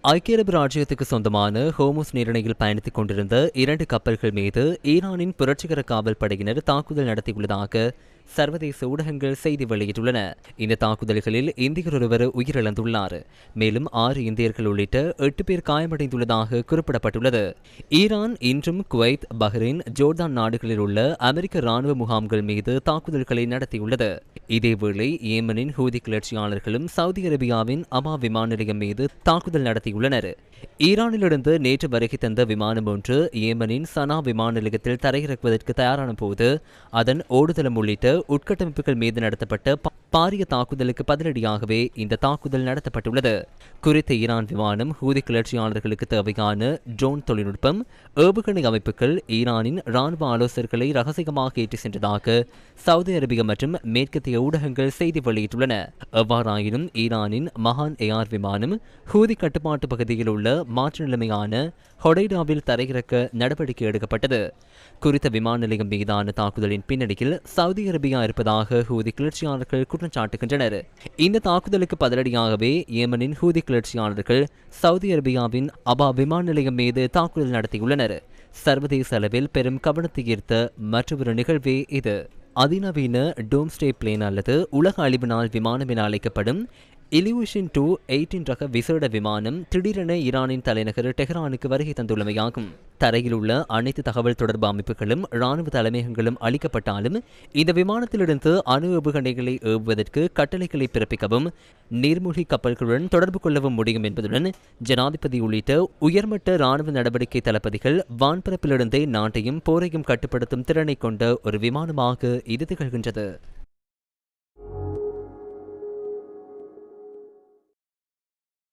ஐக்கிய அரபு ராஜ்யத்துக்கு சொந்தமான ஹோமுஸ் நீரிணையில் பயணித்துக் கொண்டிருந்த 2 கப்பல்கள் மீது ஈரானின் புரட்சிகர காவல் படையினர் தாக்குதல் நடத்தியுள்ளதாக சர்வதேச ஊடகங்கள் செய்தி வெளியிட்டுள்ளன. இந்த தாக்குதல்களில் இந்தியர் ஒருவர் உயிரிழந்துள்ளார். மேலும் 6 இந்தியர்கள் உள்ளிட்ட 8 பேர் காயமடைந்துள்ளதாக குறிப்பிடப்பட்டுள்ளது. ஈரான் இன்றும் குவைத், பஹ்ரைன், ஜோர்தான் நாடுகளில் உள்ள அமெரிக்க ராணுவ முகாம்கள் மீது தாக்குதல்களை நடத்தியுள்ளது. இதேவேளை ஏமனின் ஹூதி கிளர்ச்சியாளர்களும் சவுதி அரேபியாவின் அபா விமான நிலையம் மீது தாக்குதல் நடத்தியுள்ளனர். ஈரானிலிருந்து நேற்று வருகை தந்த விமானம் ஒன்று ஏமனின் சனா விமான நிலையத்தில் தரையிறக்குவதற்கு தயாரான போது அதன் ஓடுதளம் உள்ளிட்ட உட்கட்டமைப்புகள் மீது நடத்தப்பட்ட பாரிய தாக்குதலுக்கு பதிலடியாகவே இந்த தாக்குதல் நடத்தப்பட்டுள்ளது. குறித்த ஈரான் விமானம் ஹூதி கிளர்ச்சியாளர்களுக்கு தேவையான ட்ரோன் தொழில்நுட்பம், ஏவுகணை அமைப்புகள், ஈரானின் ராணுவ ஆலோசகர்களை ரகசியமாக ஏற்றி சென்றதாக சவுதி அரேபியா மற்றும் மேற்கத்திய ஊடகங்கள் செய்தி வெளியிட்டுள்ளன. எவ்வாறாயினும் ஈரானின் மகான் ஏஆர் விமானம் ஹூதி கட்டுப்பாட்டு பகுதியில் உள்ள மாற்று நிலைமையான ஹொடைடாவில் தரையிறக்க நடவடிக்கை எடுக்கப்பட்டது. குறித்த விமான நிலையம் மீதான தாக்குதலின் பின்னணியில் சவுதி அரேபியா இருப்பதாக ஹூதி கிளர்ச்சியாளர்கள் குற்றம் சாட்டுகின்றனர். இந்த தாக்குதலுக்கு பதிலடியாகவே ஏமனின் ஹூதி கிளர்ச்சியாளர்கள் சவுதி அரேபியாவின் அபா விமான நிலையம் மீது தாக்குதல் நடத்தியுள்ளனர். சர்வதேச அளவில் பெரும் கவனத்தை ஈர்த்த மற்றொரு நிகழ்வே இது. அதிநவீன டோம்ஸ்டே பிளேன் அல்லது உலக அழிவு நாள் விமானம் என அழைக்கப்படும் இலியூஷன் 2-18 ரக விசேட விமானம் திடீரென ஈரானின் தலைநகர் டெஹ்ரானுக்கு வருகை தந்துள்ளமையாகும். தரையில் உள்ள அனைத்து தகவல் தொடர்பு அமைப்புகளும் ராணுவ தலைமையகங்களும் அளிக்கப்பட்டாலும் இந்த விமானத்திலிருந்து அணு ஏவுகணைகளை ஏவுவதற்கு கட்டளைகளை பிறப்பிக்கவும் நீர்மூழ்கி கப்பல்களுடன் தொடர்பு கொள்ளவும் முடியும் என்பதுடன் ஜனாதிபதி உள்ளிட்ட உயர்மட்ட ராணுவ நடவடிக்கை தளபதிகள் வான்பரப்பிலிருந்தே நாட்டையும் போரையும் கட்டுப்படுத்தும் திறனை கொண்ட ஒரு விமானமாக இது திகழ்கின்றது.